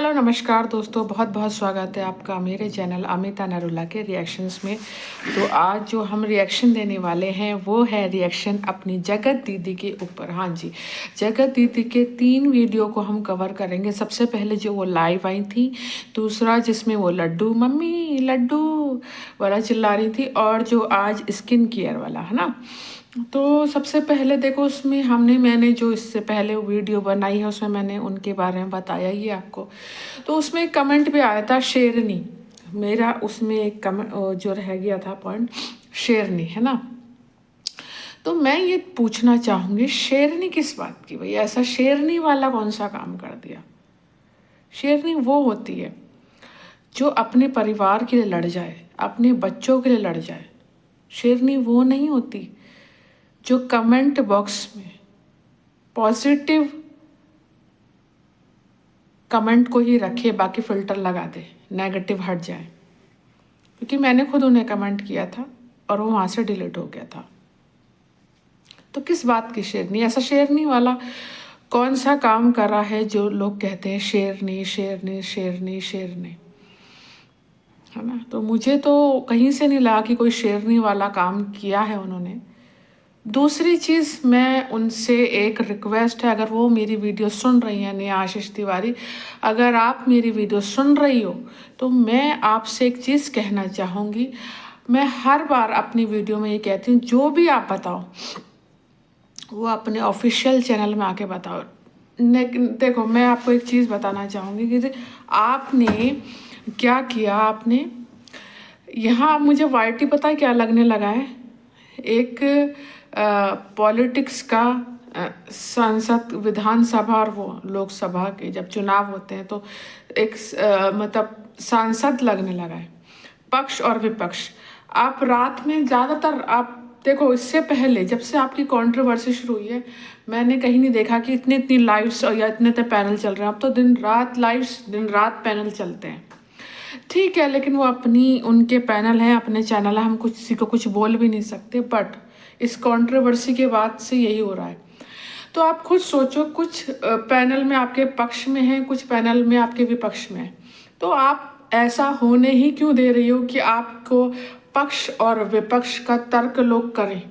Hello नमस्कार दोस्तों, बहुत बहुत स्वागत है आपका मेरे चैनल अमिता नरूला के रिएक्शंस में। तो आज जो हम रिएक्शन देने वाले हैं वो है रिएक्शन अपनी जगत दीदी के ऊपर। हाँ जी, जगत दीदी के 3 वीडियो को हम कवर करेंगे। सबसे पहले जो वो लाइव आई थी, दूसरा जिसमें वो लड्डू मम्मी लड्डू वाला चिल्ला रही थी, और जो आज स्किन केयर वाला है ना। तो सबसे पहले देखो, उसमें मैंने जो इससे पहले वीडियो बनाई है उसमें मैंने उनके बारे में बताया ही आपको। तो उसमें एक कमेंट भी आया था शेरनी, मेरा उसमें एक कमेंट जो रह गया था पॉइंट, शेरनी है ना। तो मैं ये पूछना चाहूँगी, शेरनी किस बात की भाई? ऐसा शेरनी वाला कौन सा काम कर दिया? शेरनी वो होती है जो अपने परिवार के लिए लड़ जाए, अपने बच्चों के लिए लड़ जाए। शेरनी वो नहीं होती जो कमेंट बॉक्स में पॉजिटिव कमेंट को ही रखे, बाकी फिल्टर लगा दे, नेगेटिव हट जाए। क्योंकि मैंने खुद उन्हें कमेंट किया था और वो वहाँ से डिलीट हो गया था। तो किस बात की शेरनी? ऐसा शेरनी वाला कौन सा काम कर रहा है जो लोग कहते हैं शेरनी शेरनी शेरनी शेरनी, है ना। तो मुझे तो कहीं से नहीं लगा कि कोई शेरनी वाला काम किया है उन्होंने। दूसरी चीज़, मैं उनसे एक रिक्वेस्ट है, अगर वो मेरी वीडियो सुन रही हैं, नेहा आशीष तिवारी, अगर आप मेरी वीडियो सुन रही हो तो मैं आपसे एक चीज़ कहना चाहूँगी। मैं हर बार अपनी वीडियो में ये कहती हूँ, जो भी आप बताओ वो अपने ऑफिशियल चैनल में आके बताओ। देखो, मैं आपको एक चीज़ बताना चाहूँगी कि आपने क्या किया। आपने यहाँ मुझे वाईटी पता है क्या लगने लगा है, एक पॉलिटिक्स का संसद, विधानसभा और वो लोकसभा के जब चुनाव होते हैं तो एक मतलब सांसद लगने लगा है, पक्ष और विपक्ष। आप रात में ज़्यादातर, आप देखो, इससे पहले जब से आपकी कंट्रोवर्सी शुरू हुई है, मैंने कहीं नहीं देखा कि इतनी लाइव्स या इतने पैनल चल रहे हैं। अब तो दिन रात लाइव्स, दिन रात पैनल चलते हैं। ठीक है, लेकिन वो अपनी, उनके पैनल हैं, अपने चैनल है, हम कुछ किसी को कुछ बोल भी नहीं सकते। बट इस कंट्रोवर्सी के बाद से यही हो रहा है। तो आप खुद सोचो, कुछ पैनल में आपके पक्ष में हैं, कुछ पैनल में आपके विपक्ष में हैं। तो आप ऐसा होने ही क्यों दे रही हो कि आपको पक्ष और विपक्ष का तर्क लोग करें?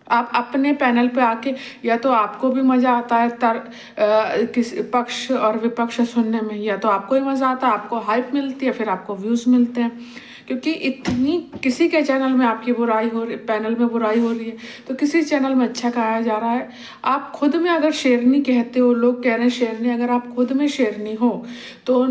आप अपने पैनल पे आके, या तो आपको भी मज़ा आता है किस पक्ष और विपक्ष सुनने में, या तो आपको ही मज़ा आता है, आपको हाइप मिलती है, फिर आपको व्यूज़ मिलते हैं। क्योंकि इतनी किसी के चैनल में आपकी बुराई हो रही, पैनल में बुराई हो रही है, तो किसी चैनल में अच्छा कहा जा रहा है। आप खुद में अगर शेरनी कहते हो, लोग कह रहे हैं शेरनी, अगर आप खुद में शेरनी हो तो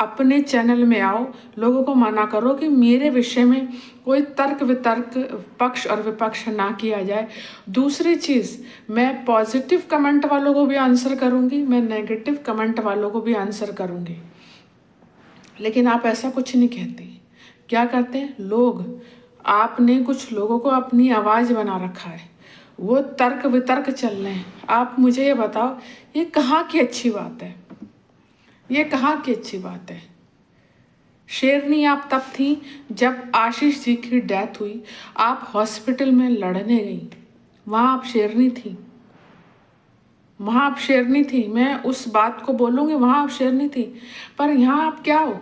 अपने चैनल में आओ, लोगों को मना करो कि मेरे विषय में कोई तर्क वितर्क, पक्ष और विपक्ष ना किया जाए। दूसरी चीज़, मैं पॉजिटिव कमेंट वालों को भी आंसर करूँगी, मैं नेगेटिव कमेंट वालों को भी आंसर करूँगी। लेकिन आप ऐसा कुछ नहीं कहते। क्या करते हैं लोग? आपने कुछ लोगों को अपनी आवाज़ बना रखा है, वो तर्क वितर्क चल रहे हैं। आप मुझे ये बताओ, ये कहाँ की अच्छी बात है? ये कहाँ की अच्छी बात है? शेरनी आप तब थी जब आशीष जी की डेथ हुई, आप हॉस्पिटल में लड़ने गई, वहाँ आप शेरनी थी, वहाँ आप शेरनी थी। मैं उस बात को बोलूँगी, वहाँ आप शेरनी थी। पर यहाँ आप क्या हो?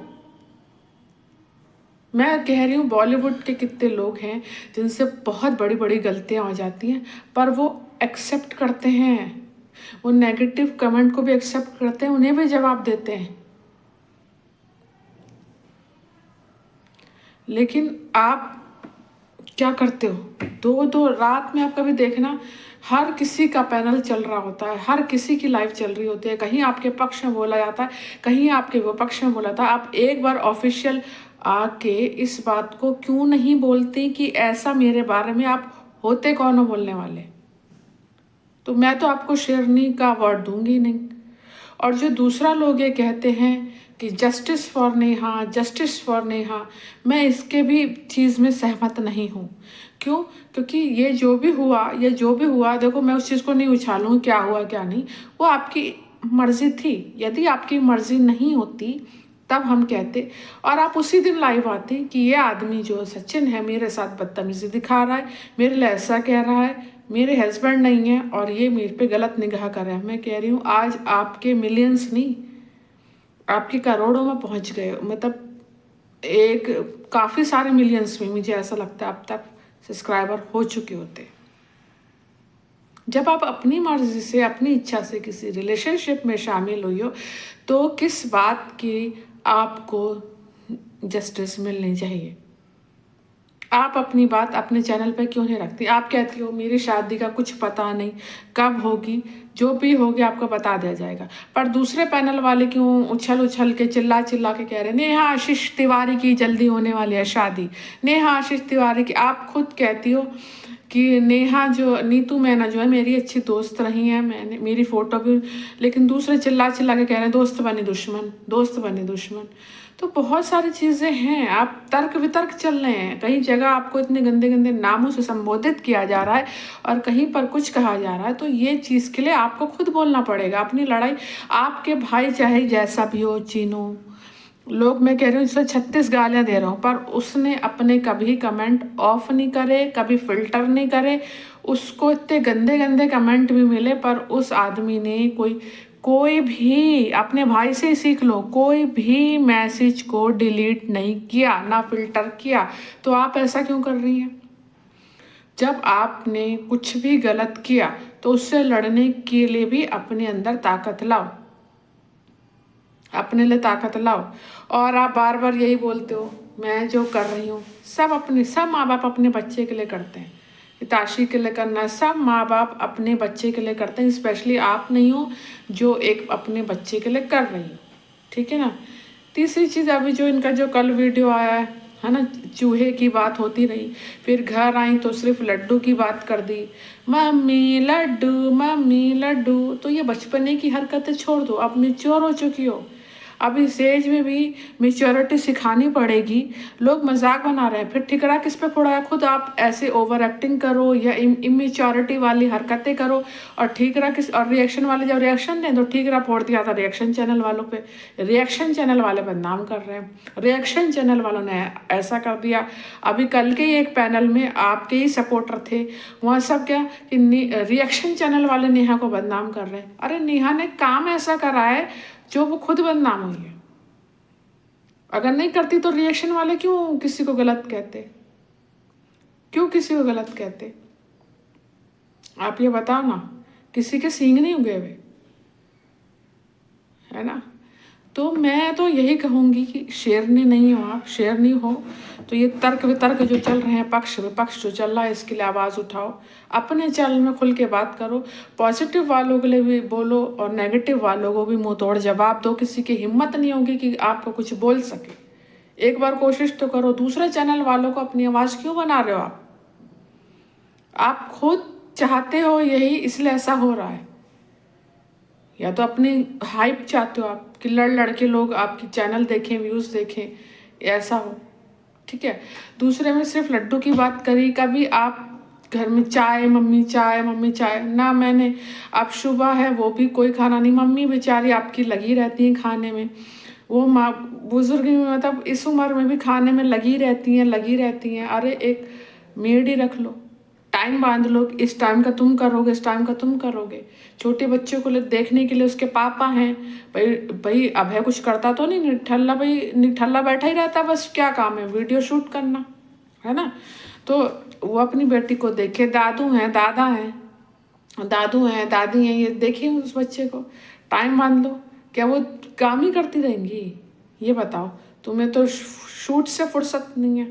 मैं कह रही हूँ, बॉलीवुड के कितने लोग हैं जिनसे बहुत बड़ी बड़ी गलतियाँ हो जाती हैं, पर वो एक्सेप्ट करते हैं, वो नेगेटिव कमेंट को भी एक्सेप्ट करते हैं, उन्हें भी जवाब देते हैं। लेकिन आप क्या करते हो? दो दो रात में आप कभी देखना, हर किसी का पैनल चल रहा होता है, हर किसी की लाइव चल रही होती है, कहीं आपके पक्ष में बोला जाता है, कहीं आपके विपक्ष में बोला था। आप एक बार ऑफिशियल आके इस बात को क्यों नहीं बोलते कि ऐसा मेरे बारे में? आप होते कौन हो बोलने वाले? तो मैं तो आपको शेरनी का अवार्ड दूंगी नहीं। और जो दूसरा लोग ये कहते हैं कि justice for Neha, justice for Neha, मैं इसके भी चीज़ में सहमत नहीं हूँ। क्यों? क्योंकि ये जो भी हुआ, देखो, मैं उस चीज़ को नहीं उछालूँ क्या हुआ क्या नहीं, वो आपकी मर्जी थी। यदि आपकी मर्जी नहीं होती तब हम कहते, और आप उसी दिन लाइव आते कि ये आदमी जो सचिन है मेरे साथ बदतमीजी दिखा रहा है, मेरे लिए ऐसा कह रहा है, मेरे हस्बैंड नहीं है और ये मेरे पे गलत निगाह कर रहा है। मैं कह रही हूँ, आज आपके मिलियंस नहीं, आपके करोड़ों में पहुंच गए, मतलब एक काफ़ी सारे मिलियंस में, मुझे ऐसा लगता है अब तक सब्सक्राइबर हो चुके होते। जब आप अपनी मर्जी से, अपनी इच्छा से किसी रिलेशनशिप में शामिल हुई हो, तो किस बात की आपको जस्टिस मिलनी चाहिए? आप अपनी बात अपने चैनल पे क्यों नहीं रखती? आप कहती हो मेरी शादी का कुछ पता नहीं, कब होगी, जो भी होगी आपको बता दिया जाएगा। पर दूसरे पैनल वाले क्यों उछल उछल के, चिल्ला चिल्ला के कह रहे हैं नेहा आशीष तिवारी की जल्दी होने वाली है शादी, नेहा आशीष तिवारी की। आप खुद कहती हो कि नेहा जो नीतू मैना जो है मेरी अच्छी दोस्त रही है, मैंने मेरी फोटो भी, लेकिन दूसरे चिल्ला चिल्ला के कह रहे हैं दोस्त बने दुश्मन, दोस्त बने दुश्मन। तो बहुत सारी चीज़ें हैं, आप तर्क वितर्क चल रहे हैं। कहीं जगह आपको इतने गंदे गंदे नामों से संबोधित किया जा रहा है और कहीं पर कुछ कहा जा रहा है, तो ये चीज़ के लिए आपको खुद बोलना पड़ेगा अपनी लड़ाई। आपके भाई चाहे जैसा भी हो, चीनू लोग, मैं कह रही हूँ जिसे 36 गालियाँ दे रहा हूँ, पर उसने अपने कभी कमेंट ऑफ नहीं करे, कभी फिल्टर नहीं करे। उसको इतने गंदे गंदे कमेंट भी मिले, पर उस आदमी ने कोई भी, अपने भाई से ही सीख लो, कोई भी मैसेज को डिलीट नहीं किया, ना फिल्टर किया। तो आप ऐसा क्यों कर रही हैं? जब आपने कुछ भी गलत किया तो उससे लड़ने के लिए भी अपने अंदर ताकत लाओ, अपने लिए ताकत लाओ। और आप बार बार यही बोलते हो मैं जो कर रही हूँ सब माँ बाप अपने बच्चे के लिए करते हैं, हिताशी के लिए करना है, सब माँ बाप अपने बच्चे के लिए करते हैं। स्पेशली आप नहीं हो जो एक अपने बच्चे के लिए कर रही हो, ठीक है ना। तीसरी चीज़, अभी जो इनका जो कल वीडियो आया है ना, चूहे की बात होती रही, फिर घर आई तो सिर्फ लड्डू की बात कर दी, मम्मी लड्डू मम्मी लड्डू। तो ये बचपने की हरकतें छोड़ दो, अब मैच्योर हो चुकी हो, अब इस एज में भी मेच्योरिटी सिखानी पड़ेगी। लोग मजाक बना रहे हैं, फिर ठिकरा किस पे फोड़ा है? खुद आप ऐसे ओवर एक्टिंग करो या इमेच्योरिटी वाली हरकतें करो, और ठिकरा किस, और रिएक्शन वाले जब रिएक्शन दें तो ठिकरा फोड़ दिया था रिएक्शन चैनल वालों पे। रिएक्शन चैनल वाले बदनाम कर रहे हैं, रिएक्शन चैनल वालों ने ऐसा कर दिया। अभी कल के ही एक पैनल में आपके ही सपोर्टर थे, वहाँ सब क्या कि रिएक्शन चैनल वाले नेहा को बदनाम कर रहे हैं। अरे नेहा ने काम ऐसा करा है जो वो खुद बदनाम हुई है। अगर नहीं करती तो रिएक्शन वाले क्यों किसी को गलत कहते? क्यों किसी को गलत कहते? आप ये बताओ ना, किसी के सींग नहीं उगे हुए, है ना। तो मैं तो यही कहूँगी कि शेरनी नहीं हो आप, शेरनी हो तो ये तर्क वितर्क जो चल रहे हैं, पक्ष विपक्ष जो चल रहा है, इसके लिए आवाज़ उठाओ, अपने चैनल में खुल के बात करो, पॉजिटिव वालों के लिए भी बोलो और नेगेटिव वालों को भी मुंह तोड़ जवाब दो। किसी की हिम्मत नहीं होगी कि आपको कुछ बोल सके। एक बार कोशिश तो करो। दूसरे चैनल वालों को अपनी आवाज़ क्यों बना रहे हो आप खुद चाहते हो यही, इसलिए ऐसा हो रहा है। या तो अपनी हाइप चाहते हो आप कि लड़ लड़ के लोग आपकी चैनल देखें, व्यूज़ देखें, ऐसा हो, ठीक है। दूसरे में सिर्फ लड्डू की बात करी, कभी आप घर में चाय मम्मी चाय ना, मैंने अब सुबह है वो भी कोई खाना नहीं, मम्मी बेचारी आपकी लगी रहती हैं खाने में। वो माँ बुजुर्ग में, मतलब इस उम्र में भी खाने में लगी रहती हैं। अरे एक मेड ही रख लो, टाइम बांध लो, इस टाइम का तुम करोगे, इस टाइम का तुम करोगे। छोटे बच्चों को देखने के लिए उसके पापा हैं। भाई भाई अभय कुछ करता तो नहीं, निठल्ला भाई निठल्ला बैठा ही रहता, बस क्या काम है, वीडियो शूट करना, है ना। तो वो अपनी बेटी को देखे, दादू हैं दादी हैं, ये देखिए उस बच्चे को, टाइम बांध लो। क्या वो काम ही करती रहेंगी? ये बताओ, तुम्हें तो शूट से फुर्सत नहीं है,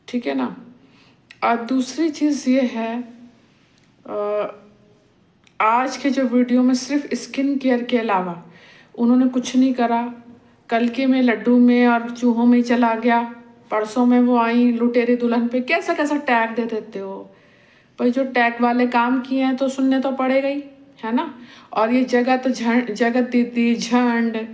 ठीक है ना। और दूसरी चीज़ ये है, आज के जो वीडियो में सिर्फ स्किन केयर के अलावा उन्होंने कुछ नहीं करा। कल के में लड्डू में और चूहों में चला गया, परसों में वो आई लुटेरी दुल्हन पे, कैसा कैसा टैग दे देते हो भाई। जो टैग वाले काम किए हैं तो सुनने तो पड़ेगा ही, है ना। और ये जगत दीदी झंड,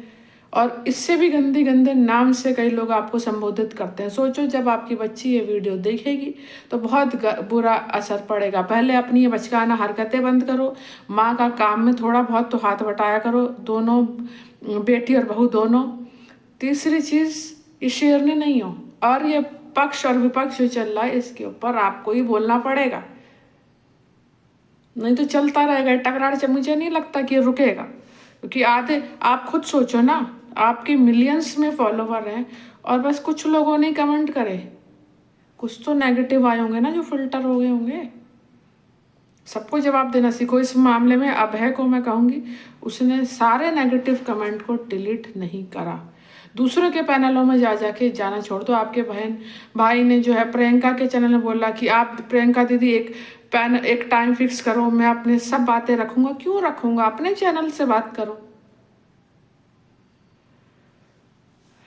और इससे भी गंदे गंदे नाम से कई लोग आपको संबोधित करते हैं। सोचो जब आपकी बच्ची ये वीडियो देखेगी तो बहुत बुरा असर पड़ेगा। पहले अपनी ये बचकाना हरकतें बंद करो, माँ का काम में थोड़ा बहुत तो हाथ बटाया करो, दोनों बेटी और बहू दोनों। तीसरी चीज़, ये शेरनी नहीं हो, और ये पक्ष और विपक्ष जो चल रहा है इसके ऊपर आपको ही बोलना पड़ेगा, नहीं तो चलता रहेगा टकरार। मुझे नहीं लगता कि ये रुकेगा, क्योंकि आधे आप खुद सोचो ना, आपके मिलियंस में फॉलोवर हैं और बस कुछ लोगों ने कमेंट करे, कुछ तो नेगेटिव आए होंगे ना जो फिल्टर हो गए होंगे। सबको जवाब देना सीखो। इस मामले में अभय को मैं कहूँगी, उसने सारे नेगेटिव कमेंट को डिलीट नहीं करा। दूसरों के पैनलों में जाके जाना छोड़ दो। आपके भाई ने जो है प्रियंका के चैनल में बोला कि आप प्रियंका दीदी एक टाइम फिक्स करो, मैं अपने सब बातें रखूंगा। क्यों रखूंगा? अपने चैनल से बात करो,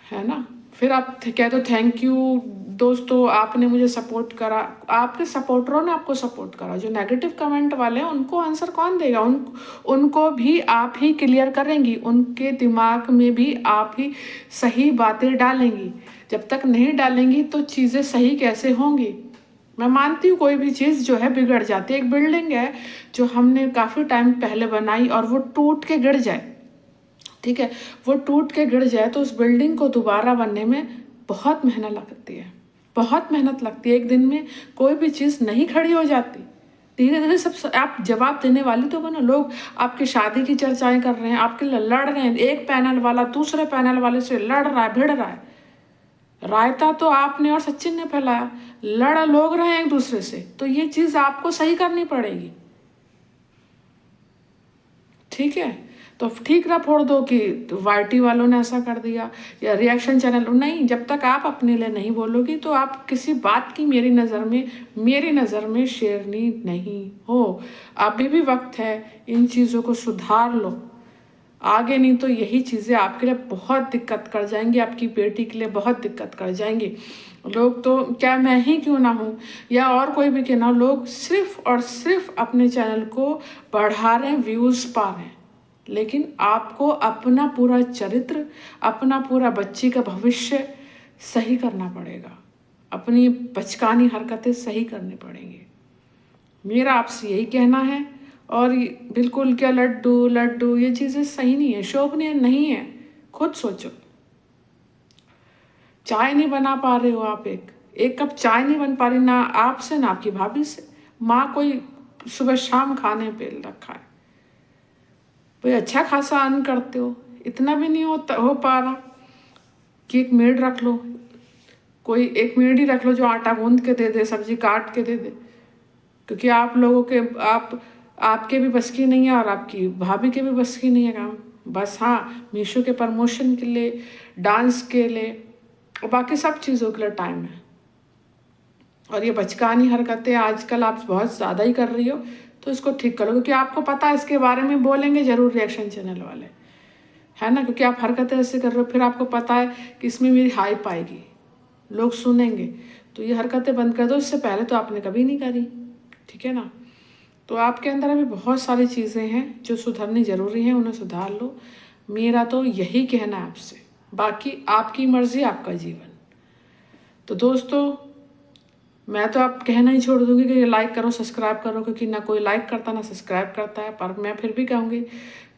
है ना। फिर आप कह दो थैंक यू दोस्तों, आपने मुझे सपोर्ट करा। आपके सपोर्टरों ने आपको सपोर्ट करा। जो नेगेटिव कमेंट वाले हैं उनको आंसर कौन देगा? उनको भी आप ही क्लियर करेंगी, उनके दिमाग में भी आप ही सही बातें डालेंगी। जब तक नहीं डालेंगी तो चीज़ें सही कैसे होंगी? मैं मानती हूँ कोई भी चीज़ जो है बिगड़ जाती है। एक बिल्डिंग है जो हमने काफ़ी टाइम पहले बनाई और वो टूट के गिर जाए, ठीक है, वो टूट के गिर जाए तो उस बिल्डिंग को दोबारा बनने में बहुत मेहनत लगती है, बहुत मेहनत लगती है। एक दिन में कोई भी चीज़ नहीं खड़ी हो जाती। धीरे धीरे सब आप जवाब देने वाली तो बनो। लोग आपकी शादी की चर्चाएं कर रहे हैं, आपके लिए लड़ रहे हैं। एक पैनल वाला दूसरे पैनल वाले से लड़ रहा है, भिड़ रहा है। रायता तो आपने और सचिन ने फैलाया, लड़ लोग रहे हैं एक दूसरे से। तो ये चीज़ आपको सही करनी पड़ेगी, ठीक है। तो ठीक ना फोड़ दो कि वाईटी वालों ने ऐसा कर दिया या रिएक्शन चैनल। नहीं, जब तक आप अपने लिए नहीं बोलोगी तो आप किसी बात की मेरी नज़र में शेरनी नहीं हो। अभी भी वक्त है, इन चीज़ों को सुधार लो आगे, नहीं तो यही चीज़ें आपके लिए बहुत दिक्कत कर जाएंगी, आपकी बेटी के लिए बहुत दिक्कत कर जाएंगी। लोग तो क्या, मैं ही क्यों ना हूँ या और कोई भी क्यों ना, लोग सिर्फ और सिर्फ अपने चैनल को बढ़ा रहे हैं, व्यूज़ पा रहे हैं। लेकिन आपको अपना पूरा चरित्र, अपना पूरा बच्ची का भविष्य सही करना पड़ेगा। अपनी बचकानी हरकतें सही करनी पड़ेंगी। मेरा आपसे यही कहना है। और बिल्कुल क्या लड्डू ये चीज़ें सही नहीं है, शोभनीय नहीं है। खुद सोचो, चाय नहीं बना पा रहे हो आप, एक कप चाय नहीं बन पा रही, ना आपसे ना आपकी भाभी से। माँ कोई सुबह शाम खाने पे रखा है, कोई अच्छा खासा अर्न करते हो, इतना भी नहीं हो पा रहा कि एक मेड रख लो। कोई एक मेड ही रख लो जो आटा गूंद के दे दे, सब्जी काट के दे दे। क्योंकि आप लोगों के आपके भी बस की नहीं है और आपकी भाभी के भी बस की नहीं है काम। बस हाँ, मीशो के प्रमोशन के लिए, डांस के लिए और बाकी सब चीज़ों के लिए टाइम है। और ये बचकानी हरकतें आजकल आप बहुत ज़्यादा ही कर रही हो, तो इसको ठीक करो। क्योंकि आपको पता है इसके बारे में बोलेंगे ज़रूर रिएक्शन चैनल वाले, है ना। क्योंकि आप हरकतें ऐसे कर रहे हो, फिर आपको पता है कि इसमें मेरी हाइप आएगी, लोग सुनेंगे। तो ये हरकतें बंद कर दो, इससे पहले तो आपने कभी नहीं करी, ठीक है ना। तो आपके अंदर अभी बहुत सारी चीज़ें हैं जो सुधरनी ज़रूरी हैं, उन्हें सुधार लो। मेरा तो यही कहना है आपसे, बाकी आपकी मर्ज़ी, आपका जीवन। तो दोस्तों, मैं तो आप कहना ही छोड़ दूंगी कि लाइक करो, सब्सक्राइब करो, क्योंकि ना कोई लाइक करता ना सब्सक्राइब करता है। पर मैं फिर भी कहूँगी,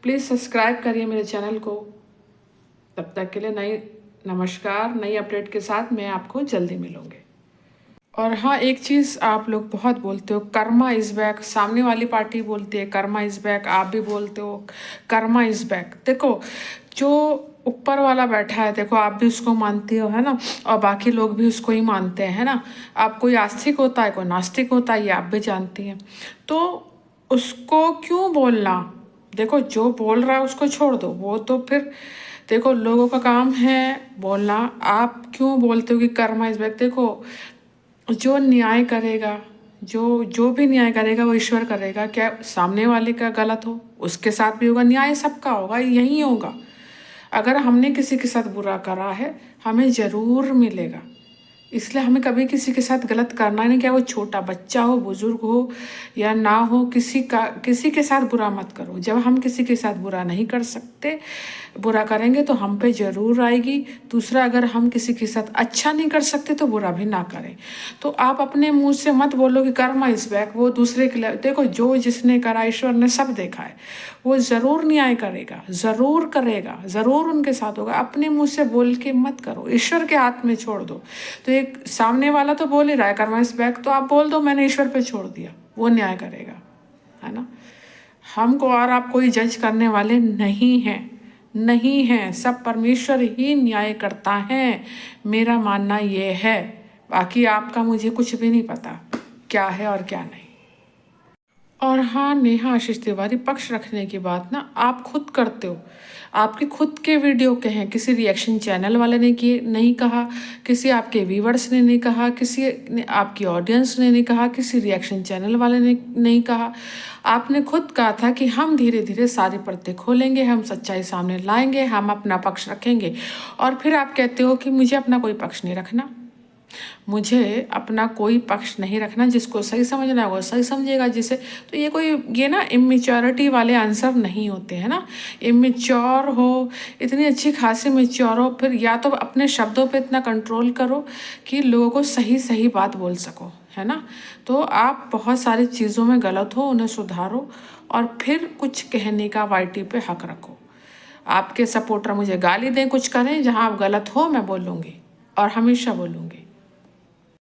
प्लीज़ सब्सक्राइब करिए मेरे चैनल को। तब तक के लिए नमस्कार। नई अपडेट के साथ मैं आपको जल्दी मिलूँगी। और हाँ, एक चीज़ आप लोग बहुत बोलते हो, कर्मा इज़ बैक। सामने वाली पार्टी बोलती है कर्मा इज़ बैक, आप भी बोलते हो कर्मा इज़ बैक। देखो, जो ऊपर वाला बैठा है, देखो आप भी उसको मानती हो, है ना, और बाकी लोग भी उसको ही मानते हैं, है ना। आप कोई आस्तिक होता है, कोई नास्तिक होता है, ये आप भी जानती हैं। तो उसको क्यों बोलना? देखो, जो बोल रहा है उसको छोड़ दो, वो तो फिर देखो लोगों का काम है बोलना। आप क्यों बोलते हो कि कर्मा इज़ बैक? देखो, जो न्याय करेगा, जो भी न्याय करेगा वो ईश्वर करेगा। क्या सामने वाले का गलत हो, उसके साथ भी होगा न्याय, सबका होगा, यही होगा। अगर हमने किसी के साथ बुरा करा है, हमें ज़रूर मिलेगा। इसलिए हमें कभी किसी के साथ गलत करना नहीं, क्या वो छोटा बच्चा हो, बुजुर्ग हो या ना हो, किसी के साथ बुरा मत करो। जब हम किसी के साथ बुरा नहीं कर सकते, बुरा करेंगे तो हम पे ज़रूर आएगी। दूसरा, अगर हम किसी के साथ अच्छा नहीं कर सकते तो बुरा भी ना करें। तो आप अपने मुंह से मत बोलो कि कर्मा इज़ बैक, वो दूसरे के लिए। देखो, जो जिसने करा, ईश्वर ने सब देखा है, वो ज़रूर न्याय करेगा, ज़रूर करेगा, ज़रूर उनके साथ होगा। अपने मुंह से बोल के मत करो, ईश्वर के हाथ में छोड़ दो। तो एक सामने वाला तो बोल ही रहा है कर्मा इज़ बैक, तो आप बोल दो मैंने ईश्वर पे छोड़ दिया, वो न्याय करेगा, है ना। हमको और आप कोई जज करने वाले नहीं हैं। नहीं है, सब परमेश्वर ही न्याय करता है, मेरा मानना ये है। बाकी आपका मुझे कुछ भी नहीं पता क्या है और क्या नहीं। और हाँ नेहा आशीष तिवारी, पक्ष रखने की बात ना आप खुद करते हो, आपके खुद के वीडियो के हैं, किसी रिएक्शन चैनल वाले ने किए नहीं कहा, किसी आपके व्यूवर्स ने नहीं कहा, किसी ने आपकी ऑडियंस ने नहीं कहा, किसी रिएक्शन चैनल वाले ने नहीं कहा। आपने खुद कहा था कि हम धीरे धीरे सारी पर्दे खोलेंगे, हम सच्चाई सामने लाएंगे, हम अपना पक्ष रखेंगे। और फिर आप कहते हो कि मुझे अपना कोई पक्ष नहीं रखना। मुझे अपना कोई पक्ष नहीं रखना, जिसको सही समझना है वो सही समझेगा। जिसे तो ये ना इमेच्योरिटी वाले आंसर नहीं होते हैं ना। इमेच्योर हो, इतनी अच्छी खासी मेच्योर हो, फिर या तो अपने शब्दों पे इतना कंट्रोल करो कि लोगों को सही सही बात बोल सको, है ना। तो आप बहुत सारी चीज़ों में गलत हो, उन्हें सुधारो और फिर कुछ कहने का वाईटी पे हक रखो। आपके सपोर्टर मुझे गाली दें, कुछ करें, जहाँ आप गलत हो मैं बोलूँगी और हमेशा बोलूँगी।